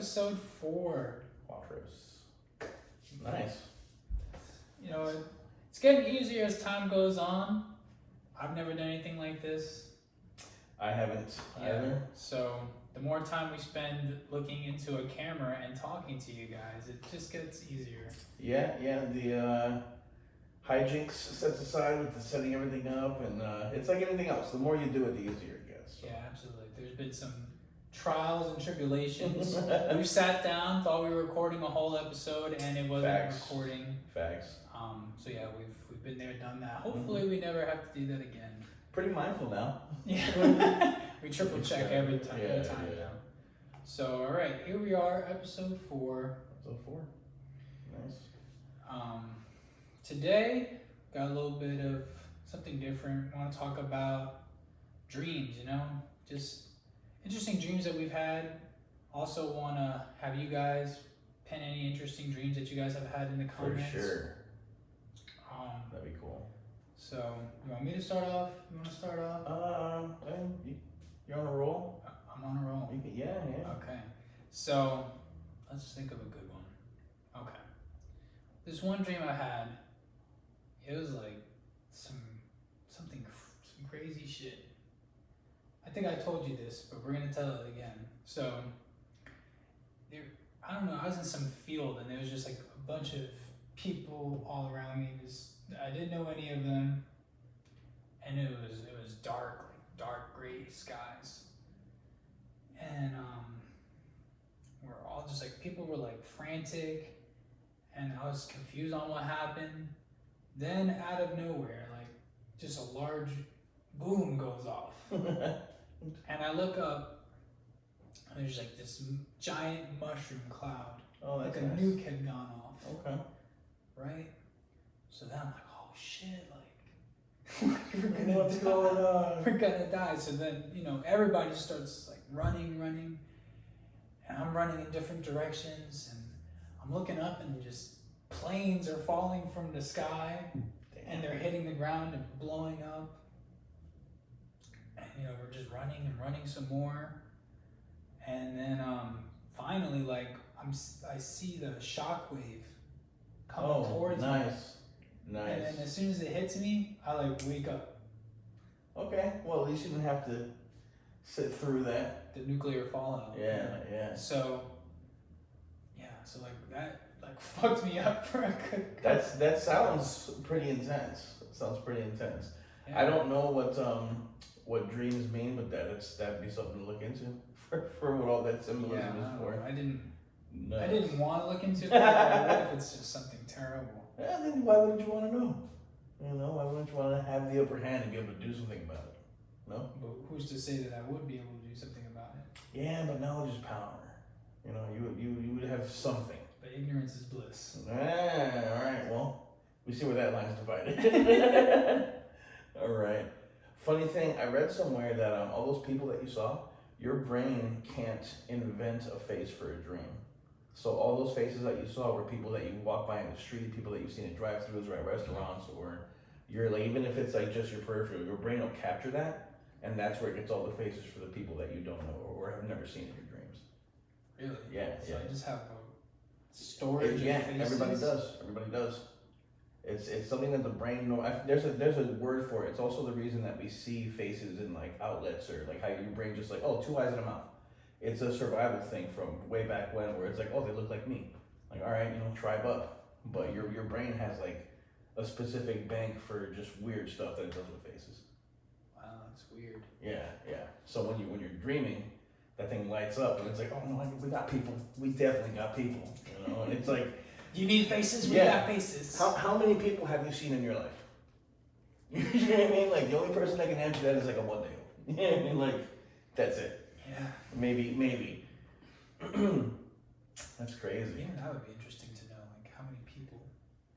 episode 4. Quattros. Nice. You know, it's getting easier as time goes on. I've never done anything like this. I haven't either. So the more time we spend looking into a camera and talking to you guys, it just gets easier. Yeah, the hijinks sets aside with the setting everything up, and it's like anything else. The more you do it, the easier it gets. So. Yeah, absolutely. There's been some trials and tribulations. We sat down, thought we were recording a whole episode, and it wasn't Facts. recording. Facts. So yeah, we've been there, done that. Hopefully, we never have to do that again. Pretty mindful now. Yeah, we triple check every time. Yeah, every time now. So all right, here we are, episode 4. Episode 4. Nice. Today got a little bit of something different. I want to talk about dreams. You know, just interesting dreams that we've had. Also want to have you guys pin any interesting dreams that you guys have had in the comments. For sure. That'd be cool. So, you want me to start off? You want to start off? You're on a roll? I'm on a roll. Yeah. Okay. So, let's think of a good one. Okay. This one dream I had, it was like some crazy shit. I think I told you this, but we're going to tell it again. So, I don't know, I was in some field and there was just like a bunch of people all around me. I didn't know any of them, and it was dark, like dark gray skies, and we're all just like, people were like frantic, and I was confused on what happened. Then out of nowhere, like just a large boom goes off, and I look up, and there's like this giant mushroom cloud, That's like a nice. nuke had gone off. Okay. Right? So then I'm like, oh shit, like, we're gonna What's die. going on? We're gonna die. So then, everybody just starts like running, and I'm running in different directions, and I'm looking up, and just planes are falling from the sky, and they're hitting the ground and blowing up. And we're just running and running some more, and then finally, like, I see the shockwave coming towards me. Nice. And then as soon as it hits me, I like wake up. Okay, well, at least you didn't have to sit through that. The nuclear fallout. Yeah. So like that like fucked me up for a good. That sounds pretty intense. Yeah. I don't know what dreams mean, but that'd be something to look into for what all that symbolism is for. I didn't Nice. want to look into it. But what if it's just something terrible? Yeah, then why wouldn't you want to know? Why wouldn't you want to have the upper hand and be able to do something about it? No? But who's to say that I would be able to do something about it? Yeah, but knowledge is power. You would have something. But ignorance is bliss. All right. Well, we see where that line is divided. All right. Funny thing, I read somewhere that all those people that you saw, your brain can't invent a face for a dream. So all those faces that you saw were people that you walk by in the street, people that you've seen at drive-thrus or at restaurants, or you're like, even if it's like just your peripheral, your brain will capture that, and that's where it gets all the faces for the people that you don't know or have never seen in your dreams. Really? Yeah. So I just have a storage of faces? Everybody does. It's something that the brain there's a word for it. It's also the reason that we see faces in like outlets, or like how your brain just like, oh, 2 eyes and a mouth. It's a survival thing from way back when, where it's like, oh, they look like me. Like, all right, tribe up. But your brain has like a specific bank for just weird stuff that it does with faces. Wow, that's weird. Yeah. So when you're dreaming, that thing lights up, and it's like, oh no, we got people. We definitely got people. And it's like, you need faces? We Yeah. got faces. how many people have you seen in your life? You know what I mean? Like, the only person that can answer that is like a one-day old. You know what I mean? Like, that's it. Yeah. Maybe. That's crazy. Yeah, that would be interesting to know, like how many people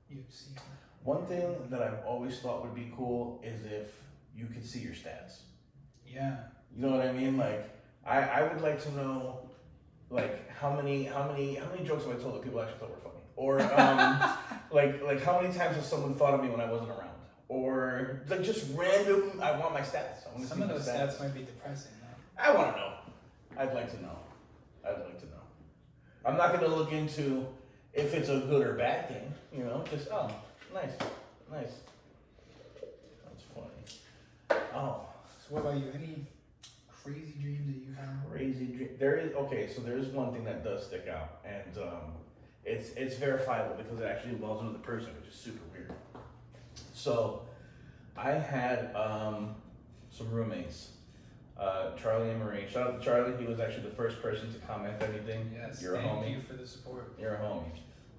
you've seen. One thing that I've always thought would be cool is if you could see your stats. Yeah. You know what I mean? Like, I would like to know, like, how many jokes have I told that people actually thought were funny, or like how many times has someone thought of me when I wasn't around, or like just random. I want my stats. I want to Some see of my those stats might be depressing, though. I want to know. I'd like to know. I'm not gonna look into if it's a good or bad thing. You know, just nice. That's funny. Oh, So what about you? Any crazy dreams that you have? crazy dream. There is so there is one thing that does stick out, and it's verifiable because it actually involves another person, which is super weird. So, I had some roommates, Charlie and Marie. Shout out to Charlie. He was actually the first person to comment anything. Yes, You're a thank homie. you for the support. You're a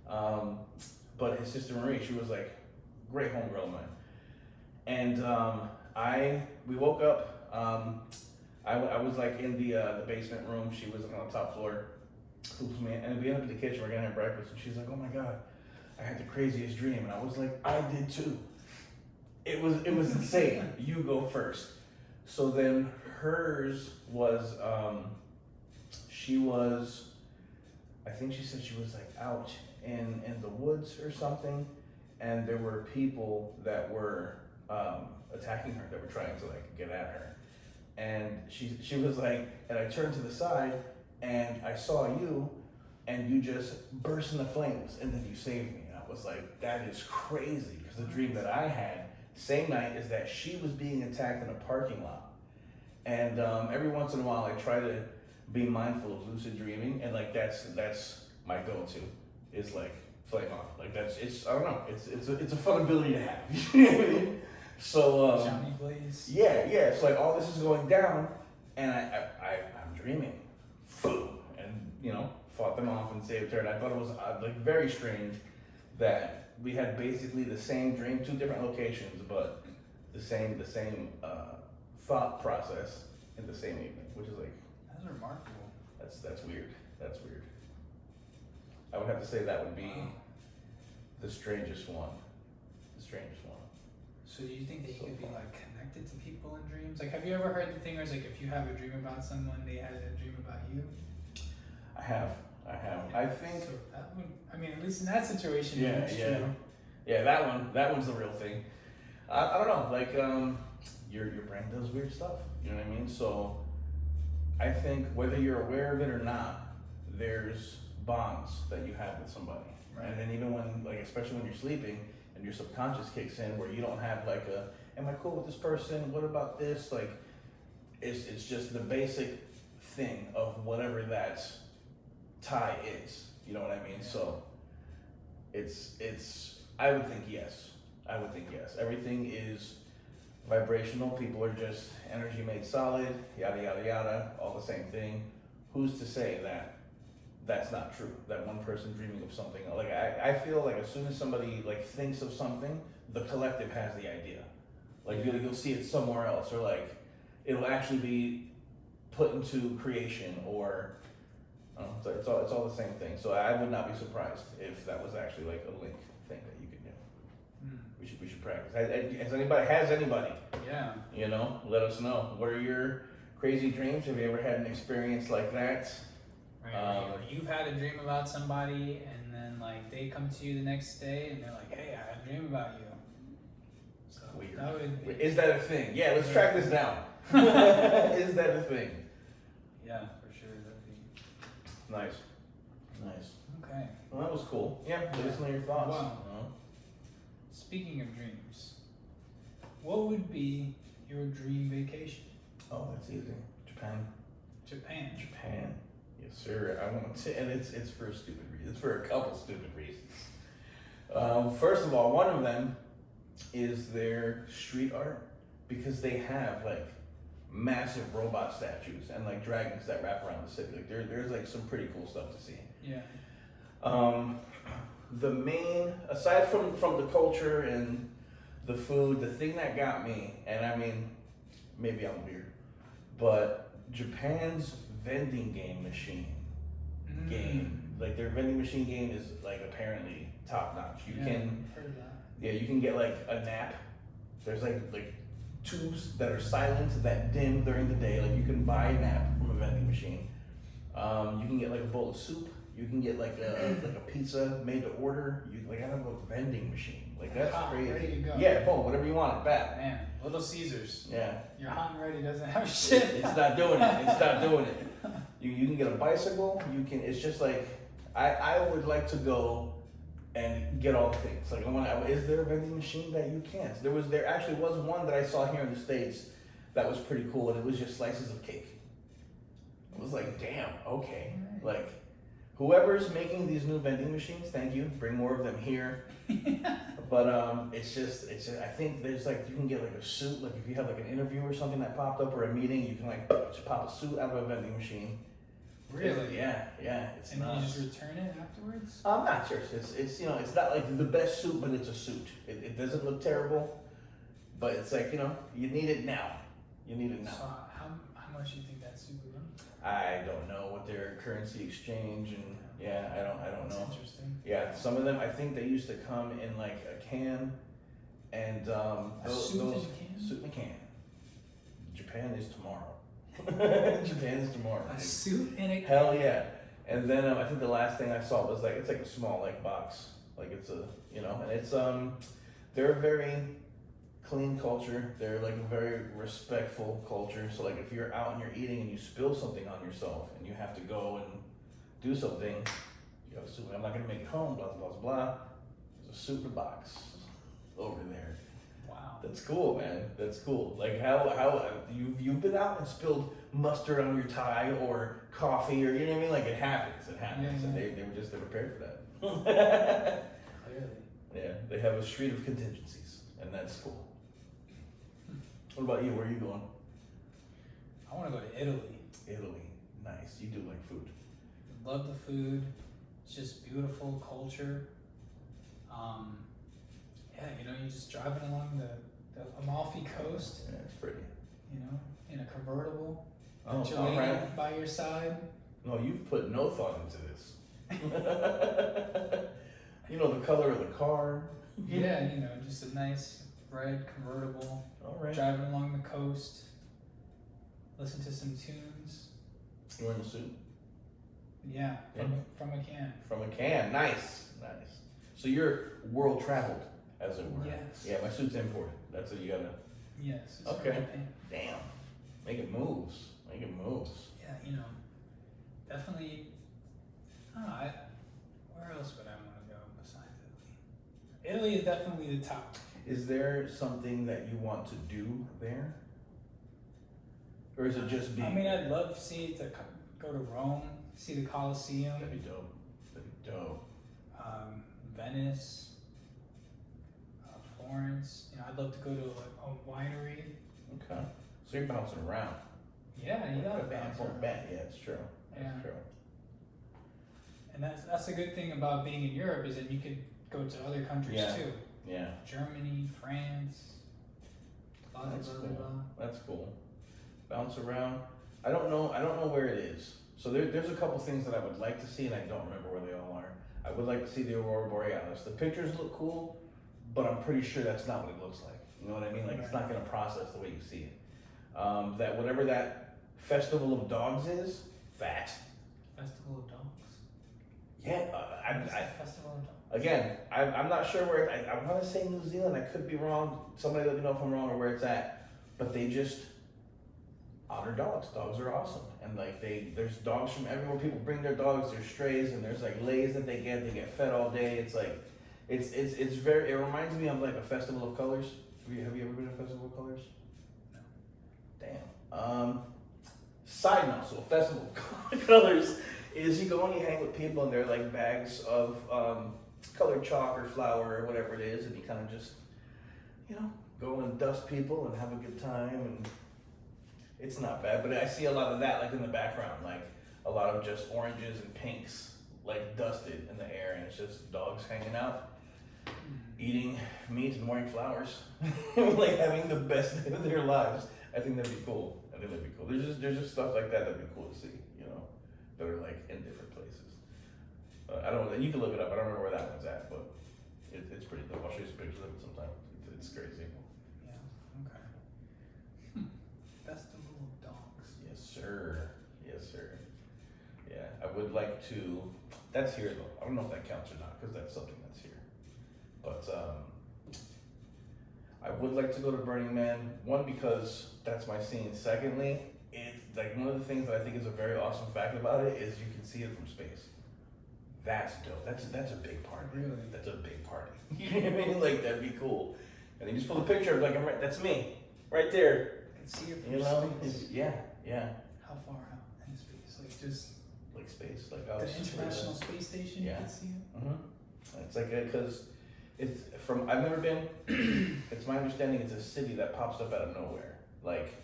homie. But his sister Marie, she was like great homegirl of mine. And we woke up. I was like in the basement room. She was like on the top floor. And we ended up in the kitchen. We're gonna have breakfast, and she's like, "Oh my god, I had the craziest dream." And I was like, "I did too." It was insane. You go first. So then hers was she was, I think she said she was like out in the woods or something, and there were people that were attacking her, that were trying to like get at her. And she was like, and I turned to the side and I saw you, and you just burst into flames, and then you saved me. And I was like, that is crazy, because the dream that I had same night is that she was being attacked in a parking lot. And every once in a while I try to be mindful of lucid dreaming, and like that's my go-to, is like flame on. Like it's I don't know, it's a fun ability to have. You know what I mean? So Johnny Blaze. yeah. So like all this is going down, and I'm dreaming, and you know, fought them off and saved her. And I thought it was like very strange that we had basically the same dream, two different locations, but the same thought process in the same evening, which is like, That's remarkable. that's weird. That's weird. I would have to say that would be the strangest one. The strangest one. So do you think that you So could be far. like connected to people in dreams? Like, have you ever heard the thing where it's like if you have a dream about someone, they had a dream about you? I have. I think. So that would, I mean, at least in that situation, Yeah, it's yeah. true. Yeah, that one's the real thing. I don't know, like your brain does weird stuff. You know what I mean? So I think whether you're aware of it or not, there's bonds that you have with somebody. Right. And then even when, like, especially when you're sleeping and your subconscious kicks in, where you don't have like am I cool with this person? What about this? Like, it's just the basic thing of whatever that tie is. You know what I mean? Yeah. So it's I would think yes. Everything is vibrational. People are just energy made solid, yada yada yada, all the same thing. Who's to say that that's not true? That one person dreaming of something, like I feel like as soon as somebody like thinks of something, the collective has the idea. Like you'll see it somewhere else, or like it'll actually be put into creation, or so it's all the same thing. So I would not be surprised if that was actually like a link thing that you could do. We should practice. Has anybody? Yeah. You know, let us know. What are your crazy dreams? Have you ever had an experience like that? Right. Or you've had a dream about somebody, and then like they come to you the next day, and they're like, "Hey, I had a dream about you." So Weird. that would be, Is that a thing? Yeah, let's track this down. Is that a thing? yeah, for sure. That'd be Nice. okay. Well, that was cool. Yeah, let us know your thoughts. Wow. Speaking of dreams, what would be your dream vacation? Oh, that's easy. Japan. Japan. Yes, sir. I want to, and it's for a stupid reason. It's for a couple stupid reasons. First of all, one of them is their street art, because they have like massive robot statues and like dragons that wrap around the city. Like there's like some pretty cool stuff to see. Yeah. The main, aside from the culture and the food, the thing that got me, and I mean, maybe I'm weird, but Japan's vending game, like their vending machine game is like apparently top notch. You can, I've heard that. yeah, you can get like a nap. There's like tubes that are silent that dim during the day. Like you can buy a nap from a vending machine. You can get like a bowl of soup. You can get like a pizza made to order. You like I have a vending machine. Like that's Hot, crazy. ready to go. Yeah, boom, whatever you want, bad. Man, Little Caesars. Yeah, Your hot and ready doesn't have shit. it's not doing it. You can get a bicycle. You can. It's just like I would like to go and get all the things. Like, is there a vending machine that you can't? There actually was one that I saw here in the States that was pretty cool, and it was just slices of cake. It was like, damn, okay. Like, whoever's making these new vending machines, thank you. Bring more of them here. But it's just. I think there's like, you can get like a suit. Like if you have like an interview or something that popped up or a meeting, you can like just pop a suit out of a vending machine. Really? Yeah. It's And then nuts. you just return it afterwards? I'm not sure. It's it's not like the best suit, but it's a suit. It doesn't look terrible, but it's like, you need it now. You need it now. So how much do you think that suit would run? I don't know what their currency exchange and I don't That's know. interesting. Yeah, some of them I think they used to come in like a can, and Suit in a can? Suit in a can. Japan is tomorrow. Japan is tomorrow. A suit in a Hell yeah. And then I think the last thing I saw was like, it's like a small like box, like it's a and it's they're a very clean culture. They're like a very respectful culture. So like if you're out and you're eating and you spill something on yourself and you have to go and do something, you have a suit. I'm not gonna make it home. Blah blah blah blah. There's a suit in a box over there. Wow. That's cool, man. That's cool. Like how you've been out and spilled mustard on your tie or coffee or you know what I mean? Like it happens. It happens, Yeah. and they're prepared for that. Clearly. Yeah, they have a street of contingencies, and that's cool. What about you? Where are you going? I want to go to Italy. Italy. Nice. You do like food. Love the food. It's just beautiful culture. You're just driving along the Amalfi Coast, Yeah, it's pretty. in a convertible. Oh, With your all lady right. by your side. No, you've put no thought into this. The color of the car. Yeah, just a nice red convertible. All right. Driving along the coast. Listen to some tunes. You wearing a suit? Yeah, from a can. From a can. Nice. So you're world traveled, as it were. Yes. Yeah, my suit's imported. That's what you gotta. Yes. It's Okay. from Japan. Damn. Making moves. Yeah, definitely. I don't know. Where else would I want to go besides Italy? Italy is definitely the top. Is there something that you want to do there? Or is it just being? I mean, I'd love to go to Rome, see the Colosseum, That'd be dope. Venice, Florence. I'd love to go to a winery. Okay. So you're bouncing around. Yeah, you gotta bounce around. Yeah, it's true. Yeah. It's true. And that's the good thing about being in Europe is that you could go to other countries Yeah. too. Yeah. Germany, France. Blah, blah, That's blah, cool. blah. That's cool. Bounce around. I don't know where it is. So there's a couple things that I would like to see, and I don't remember where they all are. I would like to see the Aurora Borealis. The pictures look cool, but I'm pretty sure that's not what it looks like. You know what I mean? Like it's not gonna process the way you see it. That whatever that Festival of Dogs is, fat. Festival of Dogs. Yeah, What's the Festival of Dogs? again, I'm not sure where. I want to say New Zealand. I could be wrong. Somebody let me know if I'm wrong or where it's at. But they just honor dogs. Dogs are awesome, and like there's dogs from everywhere. People bring their dogs. There's strays, and there's like lays that they get. They get fed all day. It's like, it's very. It reminds me of like a festival of colors. Have you ever been to a festival of colors? No. Damn. Side note. So a festival of colors is you go and you hang with people, and they're like bags of colored chalk or flour or whatever it is, and you kind of just go and dust people and have a good time, and it's not bad. But I see a lot of that like in the background, like a lot of just oranges and pinks like dusted in the air, and it's just dogs hanging out, eating meat and wearing flowers, like having the best day of their lives. I think that'd be cool. There's just stuff like that that'd be cool to see, that are like in different places. I don't know. You can look it up. I don't remember where that one's at, but it's pretty dope. I'll show you some pictures of it sometime. It's crazy. Yeah. Okay. Festival of Dogs. Yes, sir. Yeah, I would like to. That's here though. I don't know if that counts or not because that's something that's here. But I would like to go to Burning Man. One, because that's my scene. Secondly, it's like one of the things that I think is a very awesome fact about it is you can see it from space. That's dope. That's a big party. Really? That's a big party. You know what I mean? Like that'd be cool. And then you just pull a picture of like I'm right. That's me, right there. I can see it from You know? space. Yeah. How far out in space? Like just Like space, like the International Space Station. Yeah. You can see it. Mm-hmm. It's like because it's from I've never been. It's my understanding it's a city that pops up out of nowhere. Like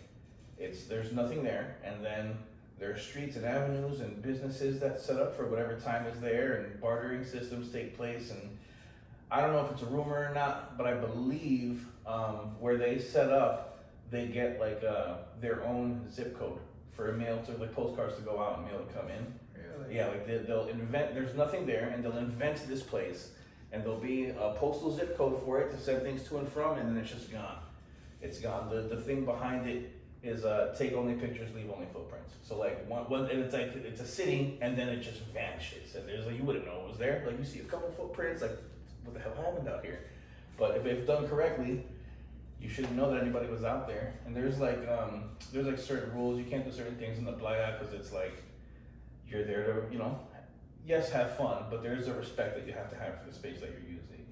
there's nothing there, and then there are streets and avenues and businesses that set up for whatever time is there, and bartering systems take place. And I don't know if it's a rumor or not, but I believe where they set up, they get like their own zip code for a mail to like postcards to go out and mail to come in. Really? Yeah, like they'll invent. There's nothing there, and they'll invent this place, and there'll be a postal zip code for it to send things to and from, and then it's just gone. It's gone. The thing behind it is take only pictures, leave only footprints. So like one and it's like it's a city, and then it just vanishes, and there's like you wouldn't know it was there. Like you see a couple footprints, like what the hell happened out here? But if done correctly, you shouldn't know that anybody was out there. And there's like certain rules. You can't do certain things in the playa because it's like you're there to yes, have fun, but there's a respect that you have to have for the space that you're using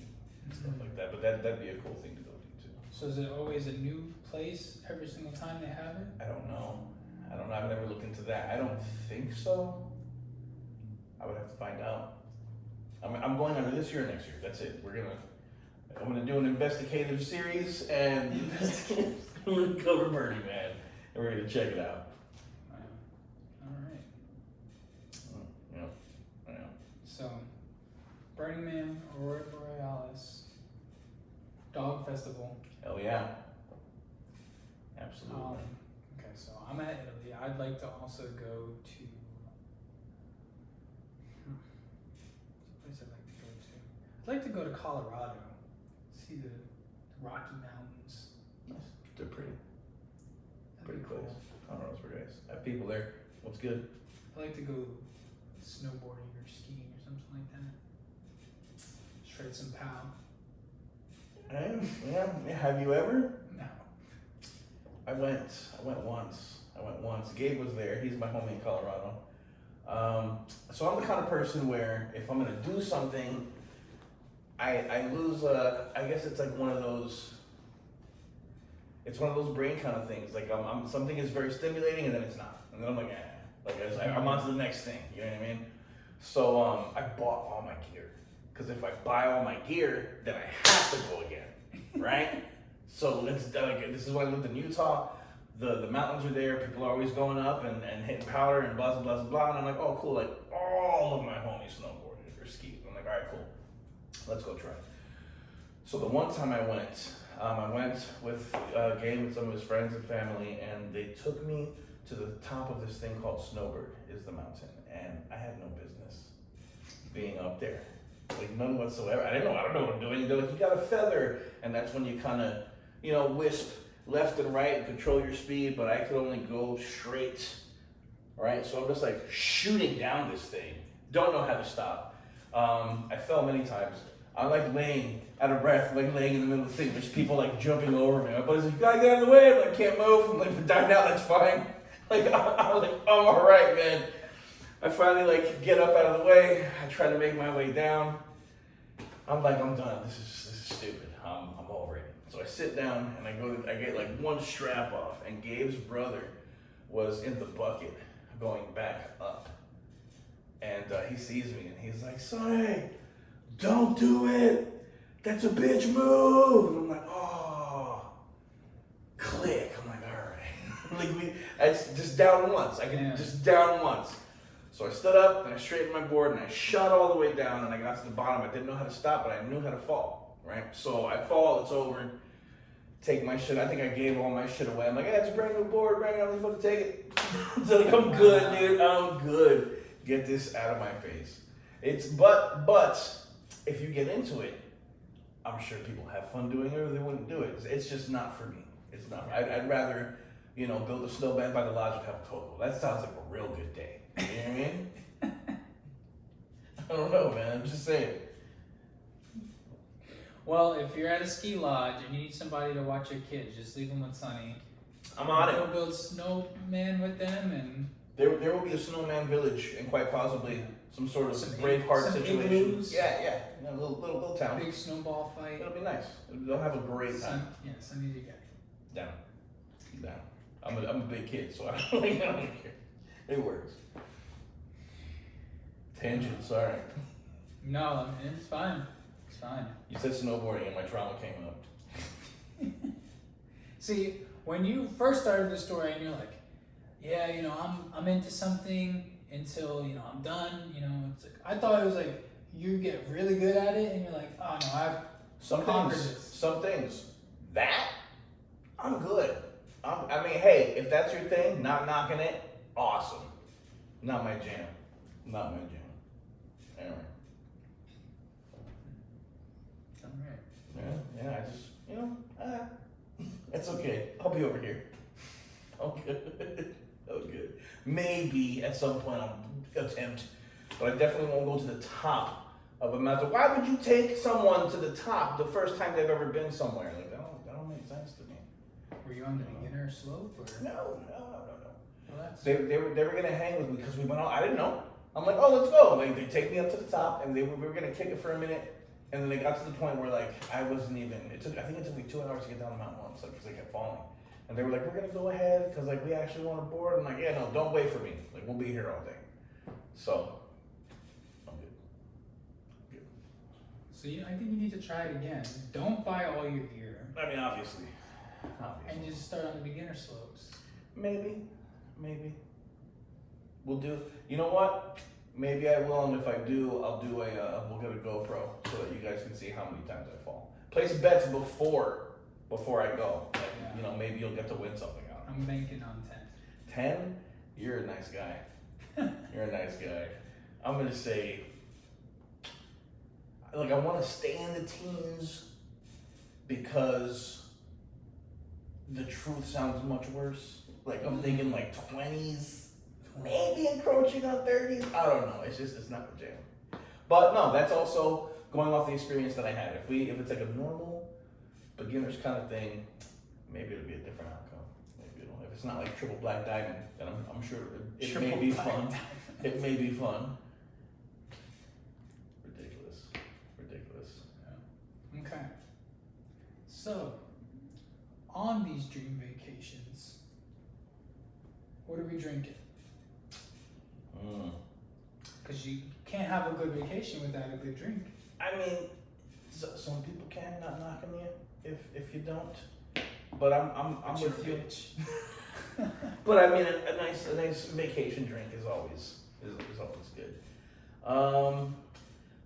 and stuff like that. But that'd be a cool thing to go do too. So is it always a new place every single time they have it? I don't know. I've never looked into that. I don't think so. I would have to find out. I'm going under this year or next year. That's it. I'm gonna do an investigative series and we're gonna cover Burning Man, and we're gonna check it out. Wow. All right. Yeah, I know. So, Burning Man, Aurora Borealis, Dog Festival. Hell yeah. Absolutely. Okay, so I'm at Italy. I'd like to also go to. What's a place I'd like to go to? I'd like to go to Colorado. See the Rocky Mountains. Nice. They're pretty. That'd Pretty be close. cool. Colorado's pretty nice. I have people there. What's good? I'd like to go snowboarding or skiing or something like that. Shred some pow. Yeah. Have you ever? No. I went once. Gabe was there. He's my homie in Colorado. So I'm the kind of person where if I'm gonna do something, I lose. I guess it's like one of those. It's one of those brain kind of things. Like something is very stimulating and then it's not, and then I'm like, I'm on to the next thing. You know what I mean? So I bought all my gear because if I buy all my gear, then I have to go again, right? So this is when I lived in Utah. The mountains are there. People are always going up and hitting powder and blah, blah, blah, blah. And I'm like, oh, cool. Like, all of my homies snowboarded or skied. I'm like, all right, cool. Let's go try. So the one time I went with Gabe and some of his friends and family, and they took me to the top of this thing called Snowbird, is the mountain. And I had no business being up there. Like, none whatsoever. I don't know what I'm doing. They're like, you got a feather. And that's when you kind of, wisp left and right and control your speed, but I could only go straight, right? So I'm just like shooting down this thing. Don't know how to stop. I fell many times. I'm like laying out of breath, like laying in the middle of the thing. There's people like jumping over me. My buddy's like, you gotta get out of the way. I'm like, can't move. I'm like, if I die now, that's fine. Like, I'm like, I'm all right, man. I finally like get up out of the way. I try to make my way down. I'm like, I'm done. This is stupid. I'm over it. So I sit down and I get like one strap off, and Gabe's brother was in the bucket going back up. And he sees me and he's like, Sonny, don't do it. That's a bitch move. And I'm like, oh, click. I'm like, all right. It's just down once. Just down once. So I stood up and I straightened my board and I shot all the way down and I got to the bottom. I didn't know how to stop, but I knew how to fall, right? So I fall, it's over, take my shit. I think I gave all my shit away. I'm like, hey, it's a brand new board, brand new, I'm fucking take it. So like, I'm good, dude, I'm good. Get this out of my face. But if you get into it, I'm sure people have fun doing it or they wouldn't do it. It's just not for me. It's not. I'd rather, build a snowband by the lodge and have a cocoa. That sounds like a real good day. You know what I mean? I don't know, man. I'm just saying. Well, if you're at a ski lodge and you need somebody to watch your kids, just leave them with Sonny. I'm on it. Go build snowman with them, and There will be a snowman village and quite possibly some sort of Some Braveheart some situation. igloos. Yeah. You know, little town. Big snowball fight. It'll be nice. They'll have a great time. Some music guy. Down. I'm a big kid, so I don't care. It works. Tangent, sorry. No, I mean, it's fine. It's fine. You said snowboarding and my trauma came up. See, when you first started the story and you're like, yeah, you know, I'm into something until, you know, I'm done, you know, it's like, I thought it was like you get really good at it and you're like, oh no, I've conquered this. Some things. That I'm good. I mean, hey, if that's your thing, not knocking it, awesome. Not my jam. Anyway. Alright. Yeah, I just, you know, it's okay. I'll be over here. Okay. Maybe at some point I'll attempt, but I definitely won't go to the top of a mountain. Why would you take someone to the top the first time they've ever been somewhere? Like, that don't make sense to me. Were you on the beginner slope or? No. Well, that's... They were gonna hang with me because we went on. I didn't know. I'm like, oh, let's go. Like, they take me up to the top, and we were gonna kick it for a minute, and then they got to the point where like I wasn't even. I think it took me 2 hours to get down the mountain once, because they kept falling. And they were like, we're gonna go ahead because like we actually want to board. I'm like, yeah, no, don't wait for me. Like, we'll be here all day. So I'm good. So I think you need to try it again. Don't buy all your gear. I mean, obviously. And just start on the beginner slopes. Maybe. We'll do. You know what? Maybe I will, and if I do, we'll get a GoPro so that you guys can see how many times I fall. Place bets before I go. Like, Yeah. you know, maybe you'll get to win something out of it. I'm banking on 10. 10? You're a nice guy. You're a nice guy. I'm gonna say, like, I want to stay in the teens because the truth sounds much worse. Like, I'm thinking like 20s, maybe encroaching on 30s. I don't know. It's not the jam. But no, that's also going off the experience that I had. If it's like a normal beginner's kind of thing, maybe it'll be a different outcome. Maybe it'll. If it's not like triple black diamond, then I'm sure it may be fun. It may be fun. Ridiculous. Yeah. Okay. So, on these dream vacations, what are we drinking? Because you can't have a good vacation without a good drink. I mean, some people can, not knocking you if you don't. But I'm with you. But I mean, a nice vacation drink is always good.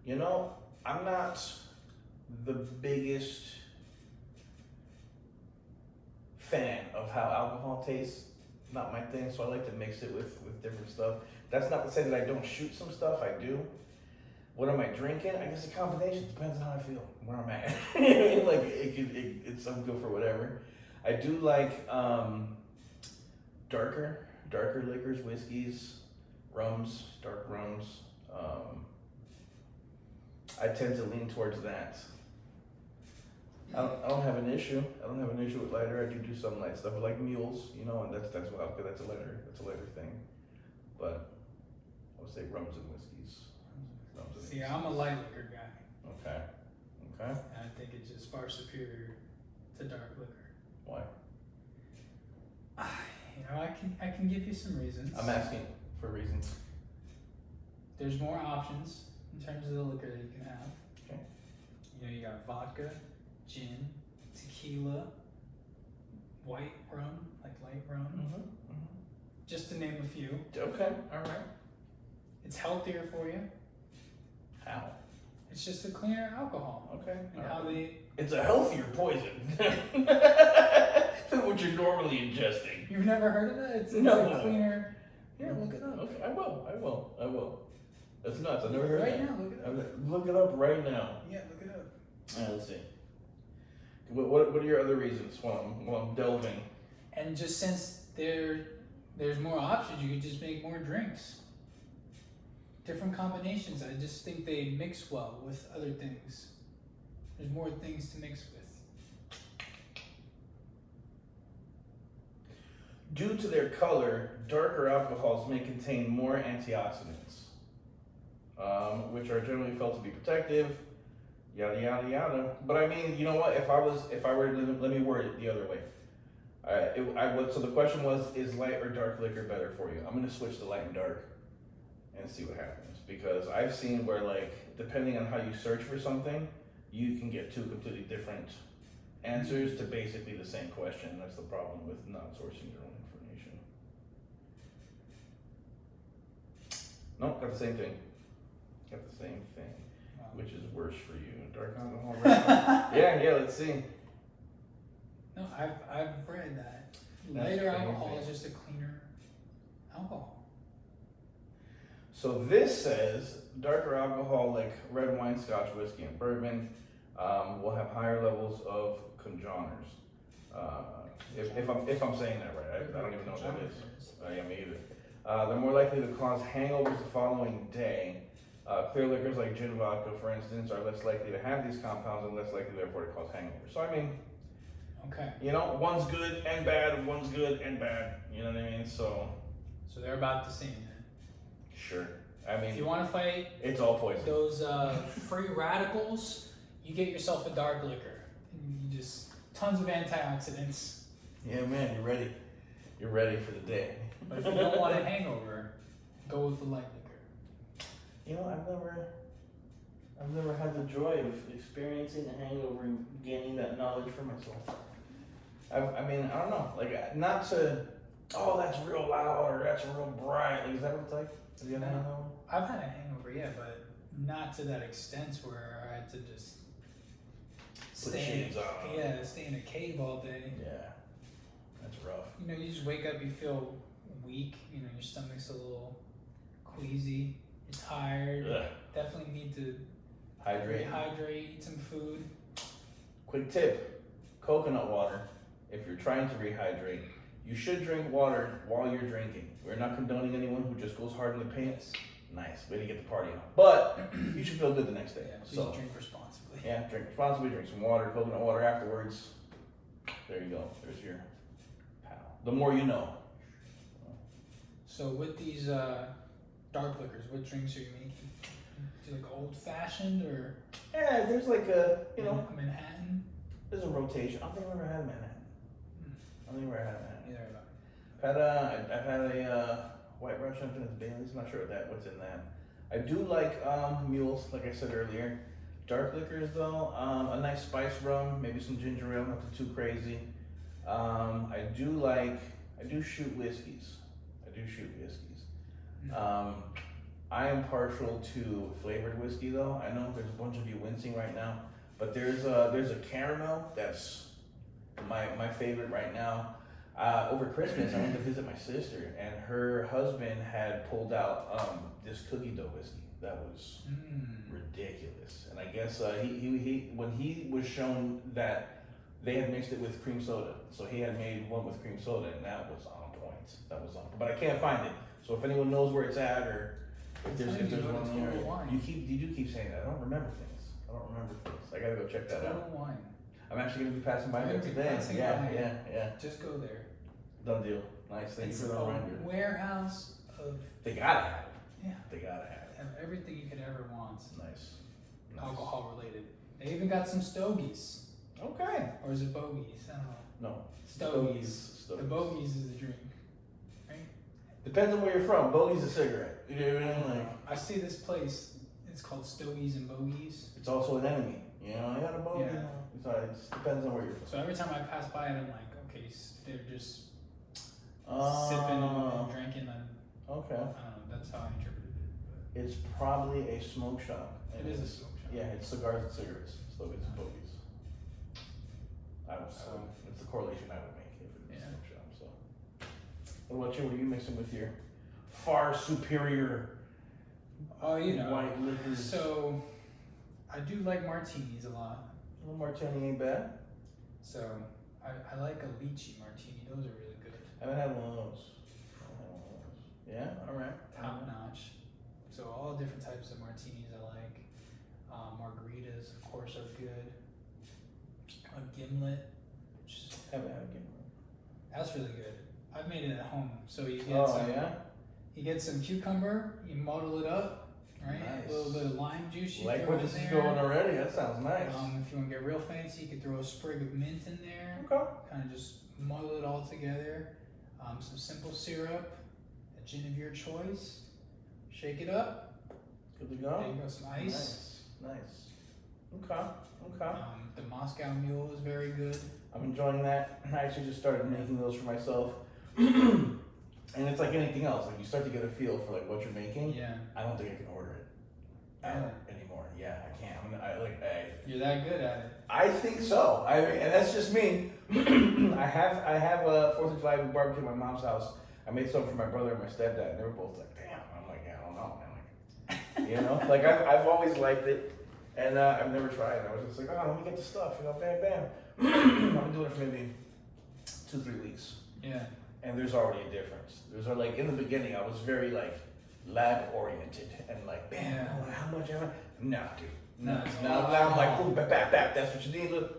You know, I'm not the biggest fan of how alcohol tastes. Not my thing, so I like to mix it with different stuff. That's not to say that I don't shoot some stuff. I do. What am I drinking? I guess a combination. Depends on how I feel, where I'm at. Like it's I'm good for whatever. I do like darker liquors, whiskeys, rums, dark rums. I tend to lean towards that. I don't have an issue. I don't have an issue with lighter. I do some light stuff. I like mules, you know, and that's a lighter thing. But I would say rums and whiskeys. See, I'm a light liquor guy. Okay. And I think it's just far superior to dark liquor. Why? You know, I can give you some reasons. I'm asking for reasons. There's more options in terms of the liquor that you can have. Okay. You know, you got vodka, gin, tequila, white rum, like light rum, just to name a few. Okay. All right. It's healthier for you. How? It's just a cleaner alcohol. Okay. And how they... It's a healthier poison than what you're normally ingesting. You've never heard of that? It's No. a cleaner... Here, look it up. Okay, I will. That's nuts. I've never heard Right that. now, look it up. Look it up right now. Yeah, look it up. Let's see. What are your other reasons while I'm delving? And just since there's more options, you can just make more drinks. Different combinations. I just think they mix well with other things. There's more things to mix with. Due to their color, darker alcohols may contain more antioxidants. which are generally felt to be protective. Yada yada yada. But I mean, you know what? If I were to let me word it the other way. So the question was, is light or dark liquor better for you? I'm gonna switch to light and dark and see what happens, because I've seen where, like, depending on how you search for something, you can get two completely different answers to basically the same question. That's the problem with not sourcing your own information. Nope, got the same thing. Got the same thing, which is worse for you. Dark alcohol. Yeah, let's see. No, I've read that That's lighter alcohol crazy. is just a cleaner alcohol. So this says darker alcohol like red wine, Scotch, whiskey, and bourbon will have higher levels of congeners. If I'm saying that right, I don't even know what that is. Yeah, me either. They're more likely to cause hangovers the following day. Clear liquors like gin vodka, for instance, are less likely to have these compounds and less likely, therefore, to cause hangovers. So I mean, okay, you know, one's good and bad, one's good and bad. You know what I mean? So they're about the same then. sure. I If mean, you want to fight it's all poison. those free radicals, you get yourself a dark liquor. You just tons of antioxidants. Yeah, man, you're ready. You're ready for the day. But if you don't want a hangover, go with the light liquor. You know, I've never had the joy of experiencing a hangover and gaining that knowledge for myself. I mean, I don't know, like, not to, oh, that's real loud or that's real bright. Like, is that what it's like? Have you ever had a hangover? I've had a hangover, yeah, but not to that extent where I had to just shades on. stay in a cave all day. Yeah, that's rough. You know, you just wake up, you feel weak. You know, your stomach's a little queasy. You're tired. Ugh. Definitely need to Hydrate. rehydrate, eat some food. Quick tip, coconut water. If you're trying to rehydrate, you should drink water while you're drinking. We're not condoning anyone who just goes hard in the paint. Yes. Nice, way to get the party on. But you should feel good the next day. Yeah, please So drink responsibly. yeah, drink responsibly, drink some water, coconut water afterwards. There you go, there's your pal. The more you know. So with these dark liquors, what drinks are you making? Do you like old fashioned or Yeah, there's like a, you know, a Manhattan? there's a rotation. I don't think I've ever had Manhattan. I don't think I've ever had Manhattan. Neither have I've had a White Russian, I think it's Bailey's, I'm not sure what's in that. I do like mules, like I said earlier. Dark liquors though, a nice spice rum, maybe some ginger ale, nothing too crazy. I do shoot whiskeys. I am partial to flavored whiskey though. I know there's a bunch of you wincing right now, but there's a caramel that's my favorite right now. Over Christmas, I went to visit my sister, and her husband had pulled out this cookie dough whiskey that was ridiculous. And I guess he when he was shown that they had mixed it with cream soda, so he had made one with cream soda, and that was on point. But I can't find it. So if anyone knows where it's at, or if there's one in there, you do keep saying that. I don't remember things. I gotta go check that out. Total Wine. I'm actually gonna be passing by there You're gonna be today. passing by. Yeah. Just go there. Done deal. Nice. Thank It's you for the a reminder. warehouse of They gotta have it. Yeah. They gotta have it. everything you could ever want. Nice. Alcohol related. They even got some stogies. Okay. Or is it bogeys? I don't know. No. Stogies. Stogies. The bogeys is the drink. Depends on where you're from. Bogey's a cigarette. You know what I mean? Like, I see this place. It's called Stogies and Bogeys. it's also an enemy. You know, I got a bogey. Yeah. It depends on where you're from. So every time I pass by it, I'm like, okay, they're just sipping and drinking, and Okay. I don't know. That's how I interpreted it. It's probably a smoke shop. But it is a smoke shop. Yeah, it's cigars and cigarettes. Stogies and bogeys. It's the correlation I would make if it was a smoke shop. So, what about you? What are you mixing with your far superior Oh, you know. white liquors? So I do like martinis a lot. A little martini ain't bad. So I like a lychee martini. Those are really good. I haven't had one of those. Yeah, all right. Top notch. So all different types of martinis I like. Margaritas, of course, are good. A gimlet, which is, Haven't had a gimlet. that's really good. I've made it at home. So you get Oh yeah. you get some cucumber, you muddle it up, right? Nice. A little bit of lime juice you Like throw where in this is there. going already. That sounds nice. If you want to get real fancy, you could throw a sprig of mint in there. Okay. Kind of just muddle it all together. Some simple syrup, a gin of your choice. Shake it up. Good to There go. you go, some ice. Nice. Okay. Okay. The Moscow Mule is very good. I'm enjoying that. I actually just started making those for myself. And it's like anything else. Like you start to get a feel for like what you're making. Yeah. I don't think I can order it anymore. Yeah, I can't. You're that good at it. I think so. I mean, and that's just me. I have a 4th of July barbecue at my mom's house. I made some for my brother and my stepdad, and they were both like, "Damn." I'm like, "Yeah, I don't know, man." Like, you know, like I've always liked it, and I've never tried it. I was just like, "Oh, let me get the stuff," you know, bam, bam. I've been doing it for maybe 2-3 weeks, Yeah. and there's already a difference. There's like in the beginning, I was very like lab oriented and like, bam, Yeah. oh, how much am I? Nah, dude. No, it's Now all I'm like, alcohol. boom, bap, bap, bap. That's what you need. Look,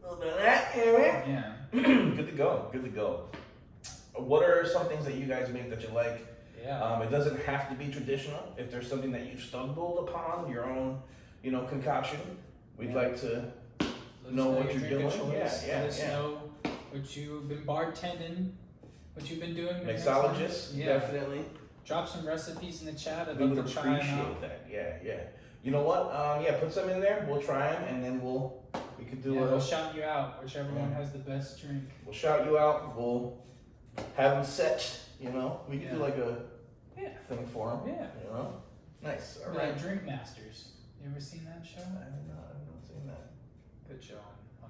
a little bit of that, you know what I mean? Yeah. Good to go. Good to go. What are some things that you guys make that you like? Yeah. It doesn't have to be traditional. If there's something that you stumbled upon, your own, you know, concoction, we'd Yeah. like to Let us know what your you're drink of doing. choice. Yeah, Let us yeah. know what you've been bartending, what you've been doing. the next Mixologists, time. Yeah. definitely. Drop some recipes in the chat. I'd We love would to try them out. appreciate that. Yeah, yeah. You know what? Yeah, put some in there. We'll try them, and then we could do Yeah, a. we'll shout you out, whichever Yeah. one has the best drink. We'll shout you out. We'll have them set. You know, we could do Yeah. like a Yeah. thing for them. Yeah. You know, nice. All We're right. like Drink Masters. You ever seen that show? I've not seen that. Good show.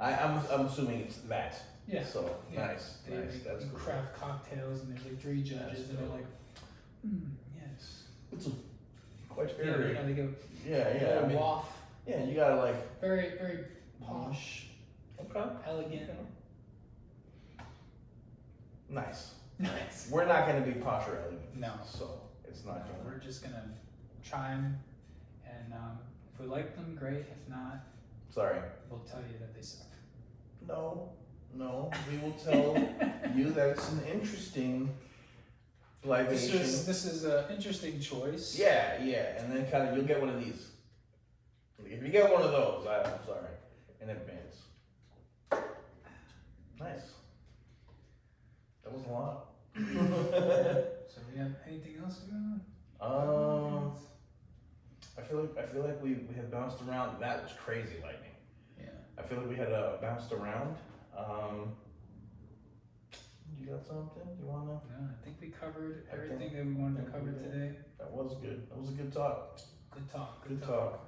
I'm assuming it's that. Yeah. So Yeah. nice, They nice. make That's cool. craft cocktails, and there's like 3 judges, That's and they're dope. like, yes. It's quite Yeah, very. you know, they go Yeah. I mean, waft. yeah, you gotta like. Very, very posh, Okay. elegant. Nice. Nice. We're not gonna be posh or elegant. No. So it's not gonna. We're just gonna try them, and if we like them, great. If not, Sorry. we'll tell you that they suck. No. We will tell you that it's an interesting libation. This is an interesting choice. Yeah, and then kind of you'll get one of these. If you get one of those, I'm sorry in advance. Nice. That was a lot. So we have anything else going on? I feel like we have bounced around. That was crazy lightning. Yeah. I feel like we had bounced around. You got something you wanna? No, I think we covered I think- everything that we wanted to I think cover we did. today. That was good. That was a good talk. Good talk. Good talk.